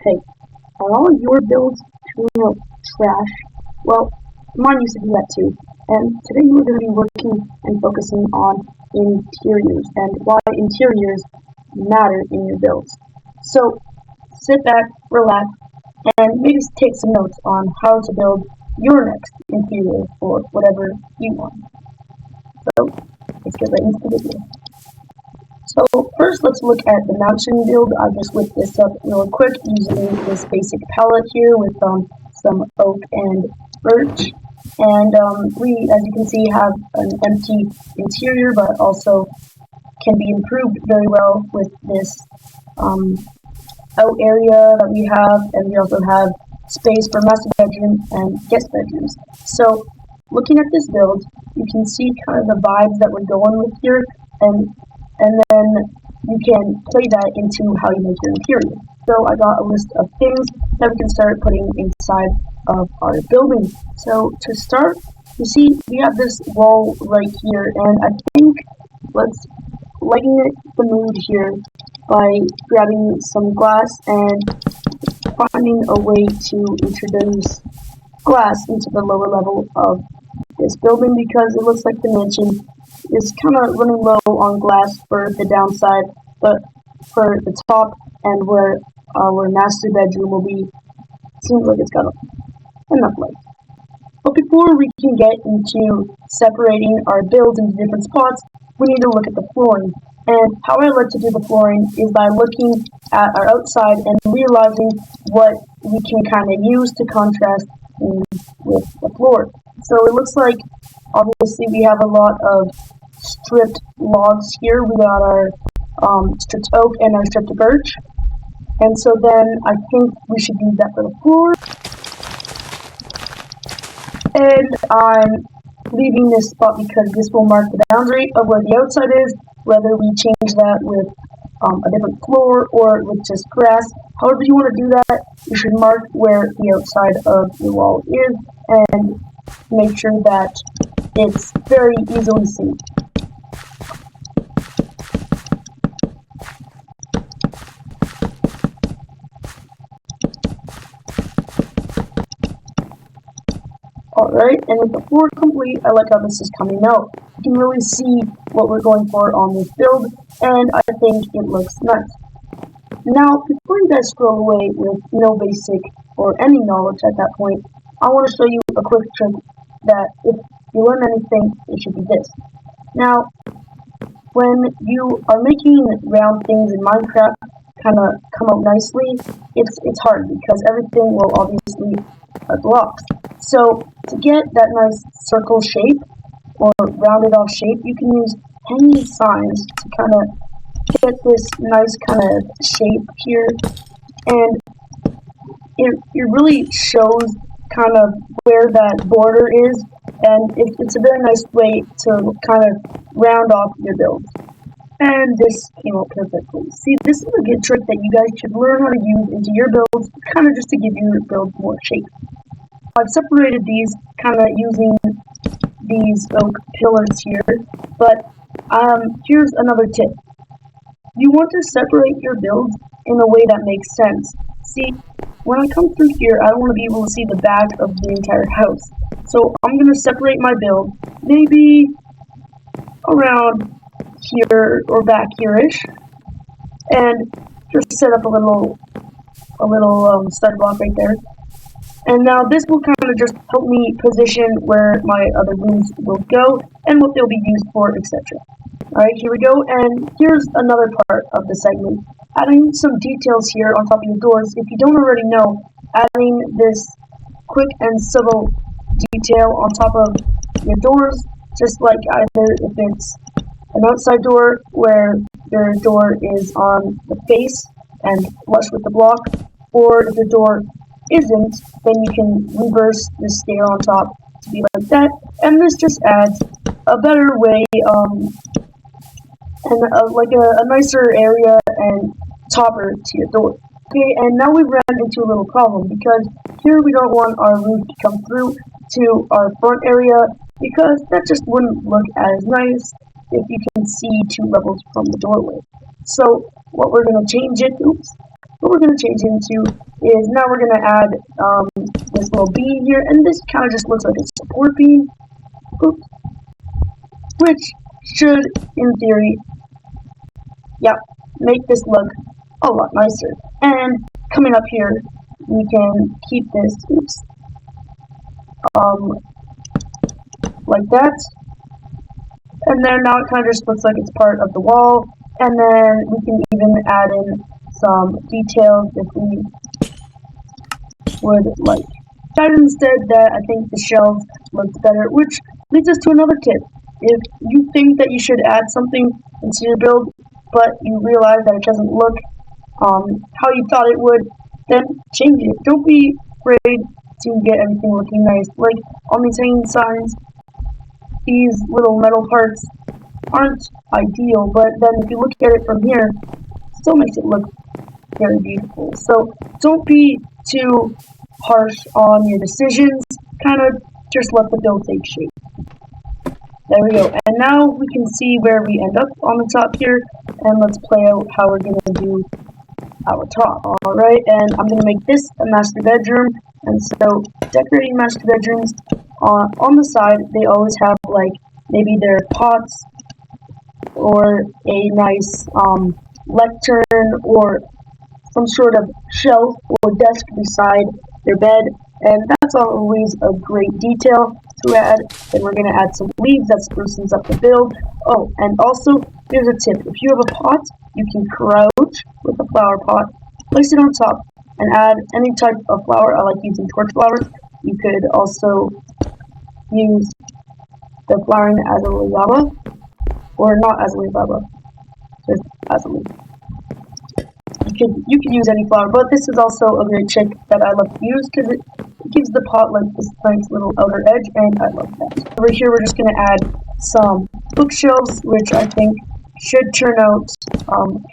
Hey, are all your builds turning out trash? Well, mine used to do that too. And today we're going to be working and focusing on interiors and why interiors matter in your builds. So sit back, relax, and maybe take some notes on how to build your next interior for whatever you want. So let's get right into the video. So first, let's look at the mountain build. I just whipped this up real quick using this basic palette here with some oak and birch. And we, as you can see, have an empty interior, but also can be improved very well with this out area that we have. And we also have space for master bedroom and guest bedrooms. So looking at this build, you can see kind of the vibes that we're going with here, and then you can play that into how you make your interior. So I got a list of things that we can start putting inside of our building. So to start, you see we have this wall right here, and I think let's lighten the mood here by grabbing some glass and finding a way to introduce glass into the lower level of this building, because it looks like the mansion is kind of running low on glass for the downside, but for the top and where our master bedroom will be, seems like it's got enough light. But before we can get into separating our builds into different spots, we need to look at the flooring. And how I like to do the flooring is by looking at our outside and realizing what we can kind of use to contrast with the floor. So it looks like, obviously, we have a lot of stripped logs here. We got our stripped oak and our stripped birch. And so then I think we should use that for the floor. And I'm leaving this spot because this will mark the boundary of where the outside is, whether we change that with a different floor or with just grass. However you want to do that, you should mark where the outside of your wall is and make sure that it's very easily seen. Alright, and with the floor complete, I like how this is coming out. You can really see what we're going for on this build, and I think it looks nice. Now, before you guys scroll away with no basic or any knowledge at that point, I want to show you a quick trick that if you learn anything, it should be this. Now, when you are making round things in Minecraft kind of come out nicely, it's hard because everything will obviously are blocks. So to get that nice circle shape or rounded off shape, you can use hanging signs to kind of get this nice kind of shape here, and it really shows kind of where that border is, and it's a very nice way to kind of round off your build. And this came out perfectly. See, this is a good trick that you guys should learn how to use into your builds, kind of just to give your build more shape. I've separated these kind of using these oak pillars here, but here's another tip. You want to separate your builds in a way that makes sense. See, when I come through here, I want to be able to see the back of the entire house. So I'm going to separate my build maybe around here or back here-ish, and just set up a little stud block right there. And now this will kind of just help me position where my other rooms will go and what they'll be used for, etc. Alright, here we go, and here's another part of the segment. Adding some details here on top of your doors. If you don't already know, adding this quick and subtle detail on top of your doors, just like either if it's an outside door where your door is on the face and flush with the block, or if your door isn't, then you can reverse this stair on top to be like that, and this just adds a better way and a nicer area and topper to your door. Okay, and now we ran into a little problem because here we don't want our roof to come through to our front area, because that just wouldn't look as nice if you can see 2 levels from the doorway. So what we're going to change it, what we're going to change into is now we're going to add this little beam here, and this kind of just looks like a support beam. Oops. Which should, in theory, make this look a lot nicer. And coming up here, we can keep this, like that. And then now it kind of just looks like it's part of the wall. And then we can even add in some details if we would like. That instead, that I think the shelves looks better, which leads us to another tip. If you think that you should add something into your build, but you realize that it doesn't look how you thought it would, then change it. Don't be afraid to get everything looking nice. Like on these hanging signs, these little metal parts aren't ideal, but then if you look at it from here, it still makes it look very beautiful. So don't be too harsh on your decisions. Kind of just let the build take shape. There we go. And now we can see where we end up on the top here, and let's play out how we're going to do our top. Alright, and I'm going to make this a master bedroom, and so decorating master bedrooms on the side, they always have like maybe their pots or a nice lectern or some sort of shelf or desk beside their bed, and that's always a great detail to add. Then we're going to add some leaves that spruces up the build. Oh, and also, here's a tip. If you have a pot, you can crouch with a flower pot, place it on top, and add any type of flower. I like using torch flowers. You could also use the flowering azalea lava, or not azalea lava, just azalea. You can use any flower, but this is also a great trick that I love to use because it gives the pot like this nice little outer edge, and I love that. Over here, we're just going to add some bookshelves, which I think should turn out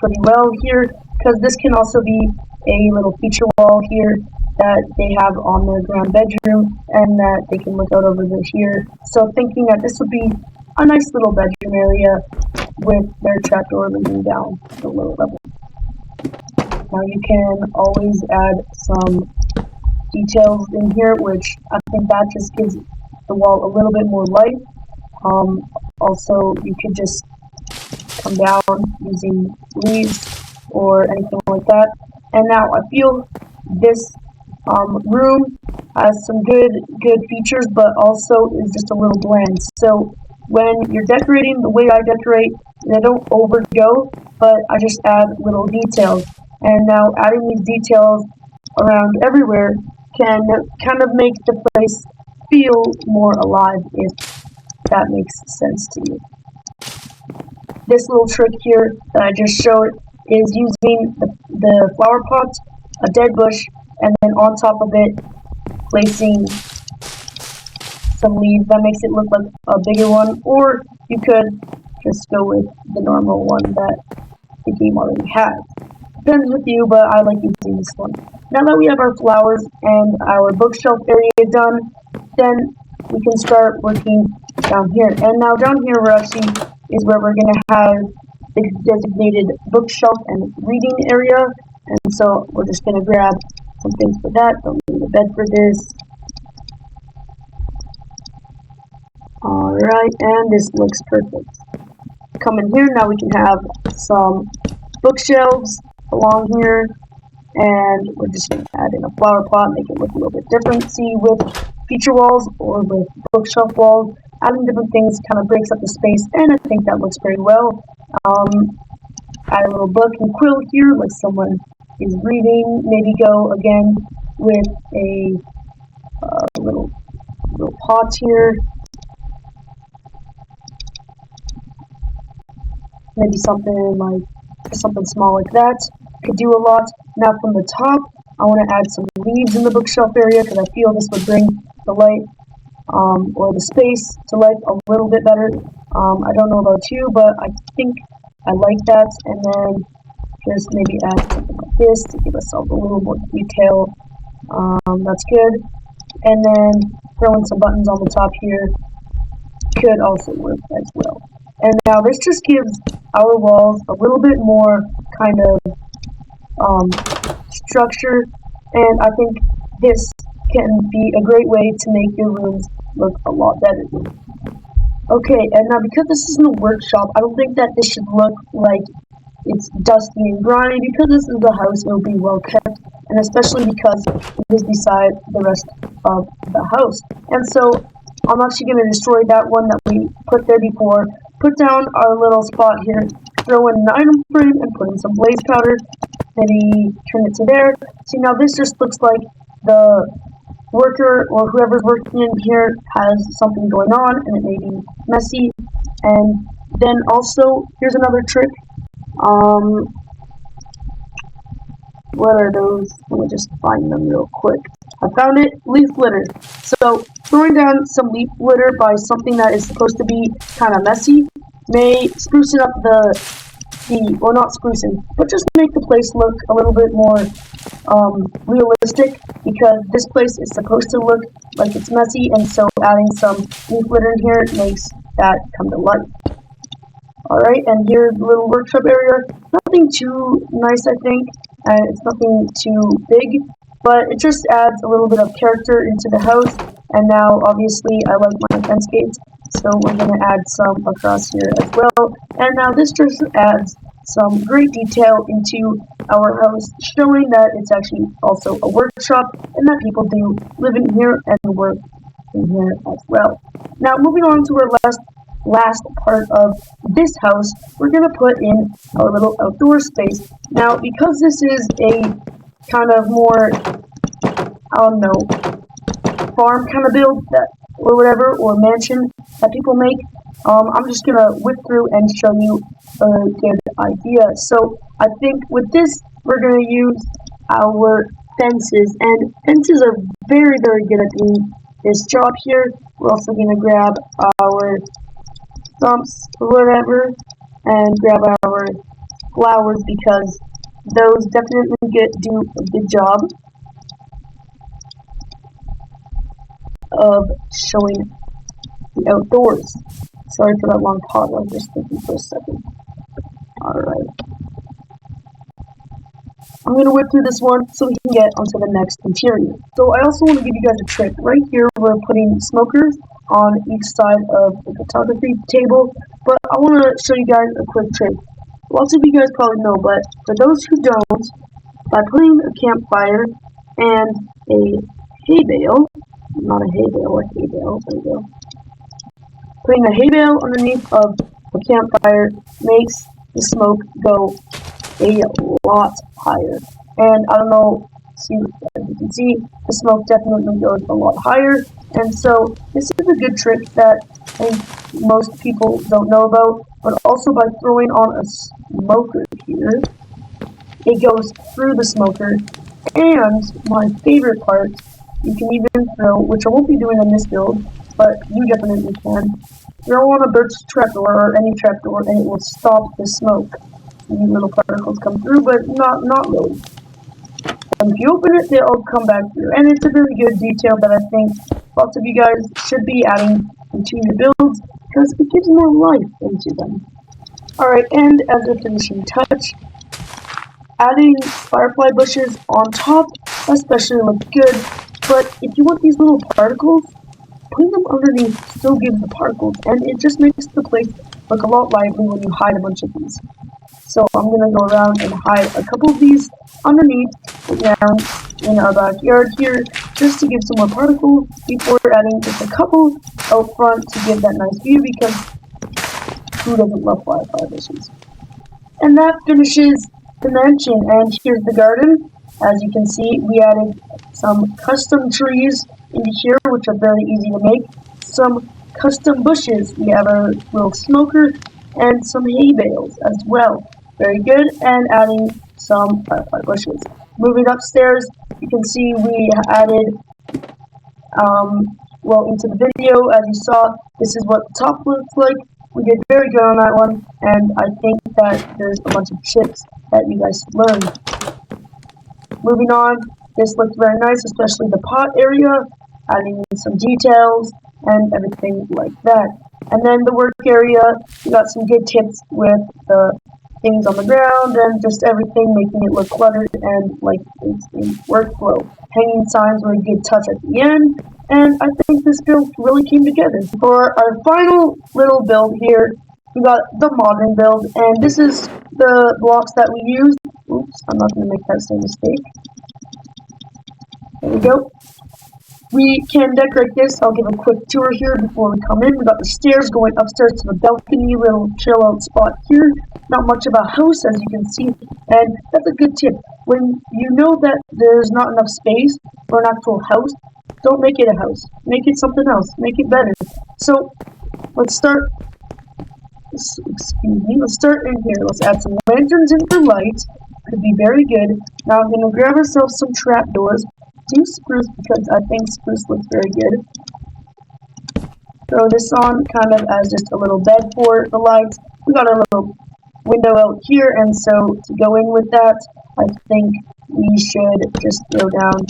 pretty well here, because this can also be a little feature wall here that they have on their grand bedroom, and that they can look out over here. So thinking that this would be a nice little bedroom area with their trapdoor leading down to the lower level. Now you can always add some details in here, which I think that just gives the wall a little bit more light. Also, you could just come down using leaves or anything like that. And now I feel this room has some good features, but also is just a little bland. So when you're decorating the way I decorate, I don't overgo, but I just add little details. And now adding these details around everywhere can kind of make the place feel more alive, if that makes sense to you. This little trick here that I just showed is using the flower pot, a dead bush, and then on top of it placing some leaves. That makes it look like a bigger one, or you could just go with the normal one that the game already has. Depends with you, but I like using this one. Now that we have our flowers and our bookshelf area done, then we can start working down here. And now down here is where we're going to have the designated bookshelf and reading area. And so we're just going to grab some things for that. Don't need a bed for this. Alright, and this looks perfect. Come in here, now we can have some bookshelves along here, and we're just going to add in a flower pot, make it look a little bit different. See, with feature walls or with bookshelf walls, adding different things kind of breaks up the space, and I think that looks very well. Add a little book and quill here, like someone is reading. Maybe go again with a little pot here. Maybe something small like that. Could do a lot. Now from the top, I want to add some leaves in the bookshelf area because I feel this would bring the light or the space to life a little bit better. I don't know about you, but I think I like that. And then just maybe add something like this to give us a little more detail. That's good. And then throwing some buttons on the top here could also work as well. And now this just gives our walls a little bit more kind of structure, and I think this can be a great way to make your rooms look a lot better. Okay, and now because this isn't a workshop, I don't think that this should look like it's dusty and grimy. Because this is a house, it will be well kept, and especially because it is beside the rest of the house. And so I'm actually going to destroy that one that we put there before, put down our little spot here, throw in an item frame and put in some blaze powder, maybe turn it to there. See, now this just looks like the worker or whoever's working in here has something going on and it may be messy. And then also, here's another trick. What are those? Let me just find them real quick. I found it, leaf litter. So throwing down some leaf litter by something that is supposed to be kind of messy may sprucing up well, not sprucing, but just make the place look a little bit more realistic, because this place is supposed to look like it's messy, and so adding some leaf litter in here makes that come to life. Alright, and here's the little workshop area. Nothing too nice, I think, and it's nothing too big, but it just adds a little bit of character into the house. And now, obviously, I like my fence gates, so we're going to add some across here as well. And now this just adds some great detail into our house, showing that it's actually also a workshop, and that people do live in here and work in here as well. Now, moving on to our last part of this house, we're going to put in our little outdoor space. Now, because this is a kind of more, I don't know, farm kind of build or whatever, or mansion that people make, I'm just going to whip through and show you a good idea. So I think with this, we're going to use our fences, and fences are very, very good at doing this job here. We're also going to grab our stumps or whatever, and grab our flowers, because those definitely do a good job of showing the outdoors. Sorry for that long pause, I was just thinking for a second. Alright. I'm going to whip through this one so we can get onto the next interior. So I also want to give you guys a trick. Right here we're putting smokers on each side of the photography table, but I want to show you guys a quick trick. Lots of you guys probably know, but for those who don't, by putting a campfire and a hay bale, not a hay bale, a hay bale, there we go. Putting a hay bale underneath of a campfire makes the smoke go a lot higher. And I don't know, as you can see, the smoke definitely goes a lot higher. And so this is a good trick that I think most people don't know about. But also by throwing on a smoker here, it goes through the smoker. And my favorite part, you can even throw, which I won't be doing in this build, but you definitely can, throw on a birch trapdoor or any trapdoor, and it will stop the smoke. These little particles come through, but not really. And if you open it, they'll come back through. And it's a really good detail that I think lots of you guys should be adding into your builds, because it gives more life into them. Alright, and as a finishing touch, adding firefly bushes on top especially look good, but if you want these little particles, putting them underneath still gives the particles, and it just makes the place look a lot lively when you hide a bunch of these. So I'm going to go around and hide a couple of these underneath the ground in our backyard here, just to give some more particles before adding just a couple out front to give that nice view, because who doesn't love firefly bushes? And that finishes the mansion, and here's the garden. As you can see, we added some custom trees into here, which are very easy to make. Some custom bushes. We have a little smoker and some hay bales as well. Very good. And adding some firefly bushes. Moving upstairs, you can see we added, into the video, as you saw, this is what the top looks like. We did very good on that one, and I think that there's a bunch of tips that you guys learned. Moving on, this looks very nice, especially the pot area, adding some details and everything like that. And then the work area, we got some good tips with the things on the ground and just everything, making it look cluttered and like it's in workflow. Hanging signs were a good touch at the end, and I think this build really came together. For our final little build here, we got the modern build, and this is the blocks that we used. Oops, I'm not going to make that same mistake. There we go. We can decorate this. I'll give a quick tour here before we come in. We got the stairs going upstairs to the balcony, little chill out spot here. Not much of a house, as you can see, and that's a good tip. When you know that there's not enough space for an actual house, don't make it a house. Make it something else. Make it better. So let's start. Excuse me. Let's start in here. Let's add some lanterns in for light. Could be very good. Now I'm gonna grab ourselves some trapdoors. Do spruce because I think spruce looks very good. Throw this on kind of as just a little bed for the lights. We got a little window out here, and so to go in with that, I think we should just throw down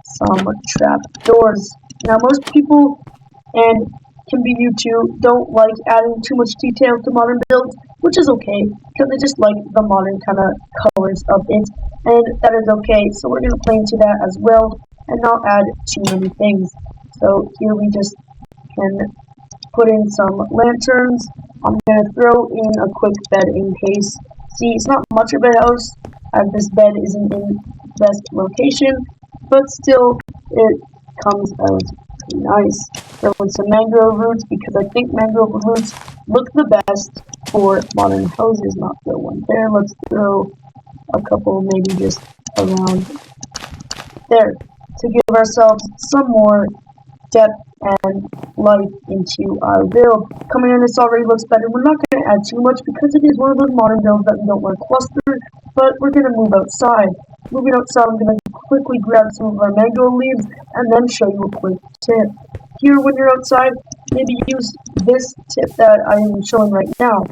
some trap doors. Now most people, and can be you too, don't like adding too much detail to modern builds, which is okay, because they just like the modern kind of colors of it, and that is okay. So we're going to play into that as well, and not add too many things. So here we just can put in some lanterns. I'm going to throw in a quick bed in case. See, it's not much of a house, as this bed isn't in the best location, but still, it comes out pretty nice. Throw in some mangrove roots because I think mangrove roots look the best for modern houses. Not throw one there. Let's throw a couple maybe just around there to give ourselves some more depth and light into our build. Coming in, this already looks better. We're not going to add too much because it is one of those modern builds that we don't want to cluster, but we're going to move outside. Moving outside, I'm going to quickly grab some of our mango leaves and then show you a quick tip. Here, when you're outside, maybe use this tip that I am showing right now.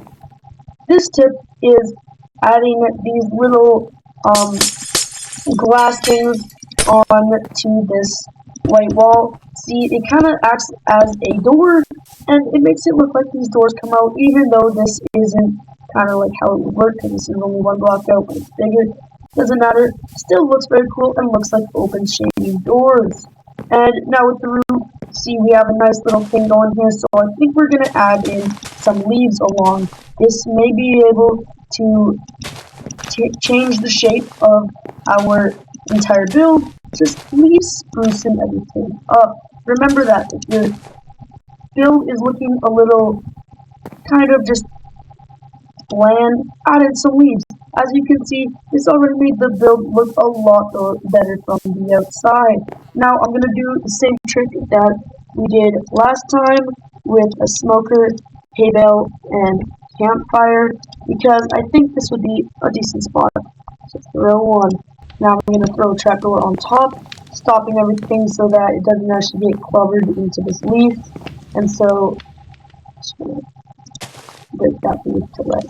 This tip is adding these little glass things onto this white wall. See, it kind of acts as a door, and it makes it look like these doors come out, even though this isn't kind of like how it would work, because this is only one block out, but it's bigger. Doesn't matter. Still looks very cool and looks like open shady doors. And now with the roof, see, we have a nice little thing going here, so I think we're going to add in some leaves along. This may be able to change the shape of our entire build. Just leave sprucing everything up. Remember that if your build is looking a little kind of just bland, add in some leaves. As you can see, this already made the build look a lot better from the outside. Now I'm going to do the same trick that we did last time with a smoker, hay bale, and campfire, because I think this would be a decent spot to throw one. Now I'm going to throw a trapdoor on top, stopping everything so that it doesn't actually get covered into this leaf. And so, just going to break that leaf to let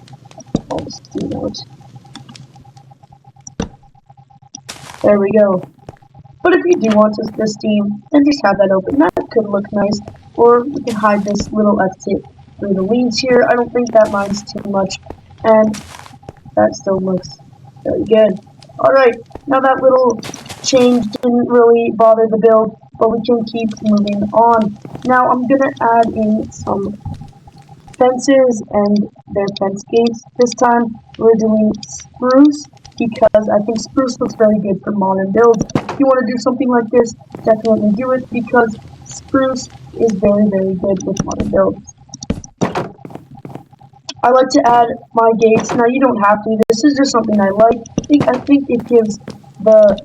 all the steam out. There we go. But if you do want the steam, then just have that open. That could look nice. Or we can hide this little exit through the leaves here. I don't think that minds too much. And that still looks very good. Alright, now that little change didn't really bother the build, but we can keep moving on. Now I'm going to add in some fences and their fence gates. This time we're doing spruce because I think spruce looks very good for modern builds. If you want to do something like this, definitely do it because spruce is very, very good with modern builds. I like to add my gates. Now you don't have to. This is just something I like. I think it gives the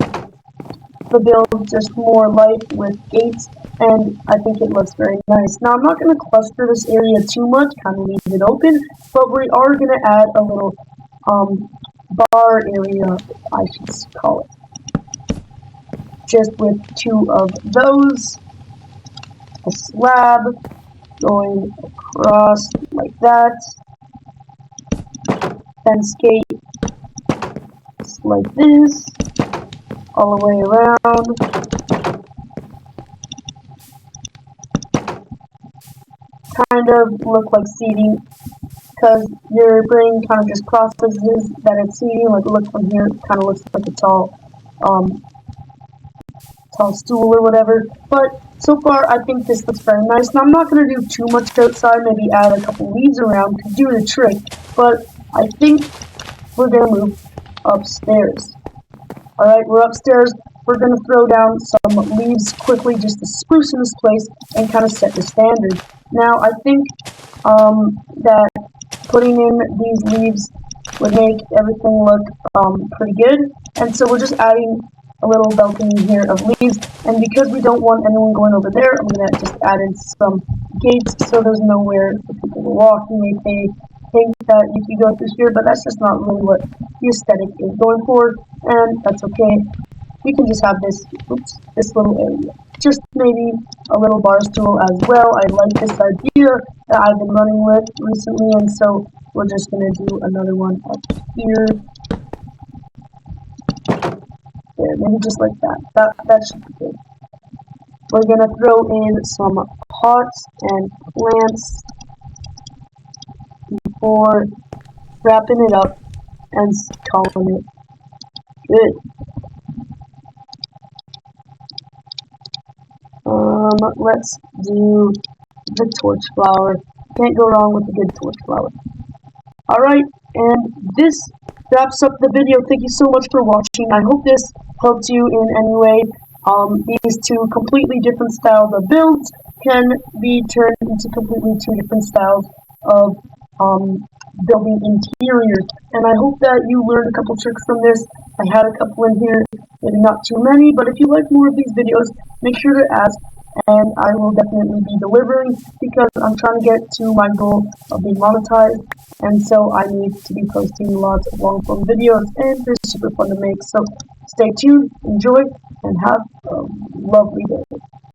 build just more life with gates, and I think it looks very nice. Now I'm not going to cluster this area too much, kind of leave it open, but we are going to add a little bar area, I should call it. Just with two of those, a slab going across like that, fence gate just like this, all the way around. Kind of look like seating, because your brain kind of just processes that it's seeing, like, look from here, it kind of looks like a tall stool or whatever. But so far, I think this looks very nice. Now, I'm not going to do too much outside, maybe add a couple leaves around to do the trick, but I think we're going to move upstairs. Alright, we're upstairs. We're going to throw down some leaves quickly just to spruce in this place and kind of set the standard. Now, I think that putting in these leaves would make everything look pretty good. And so we're just adding a little balcony here of leaves. And because we don't want anyone going over there, I'm going to just add in some gates so there's nowhere for people to walk. You may think that you can go through here, but that's just not really what the aesthetic is going for, and that's okay. We can just have this little area. Just maybe a little bar stool as well. I like this idea that I've been running with recently, and so we're just going to do another one up here. There, maybe just like that. That should be good. We're going to throw in some pots and plants before wrapping it up and calling it good. Let's do the torch flower. Can't go wrong with a good torch flower. Alright, and this wraps up the video. Thank you so much for watching. I hope this helped you in any way. These two completely different styles of builds can be turned into completely two different styles of building interiors. And I hope that you learned a couple tricks from this. I had a couple in here, maybe not too many, but if you like more of these videos, make sure to ask, and I will definitely be delivering because I'm trying to get to my goal of being monetized, and so I need to be posting lots of long-form videos, and they're super fun to make. So stay tuned, enjoy, and have a lovely day.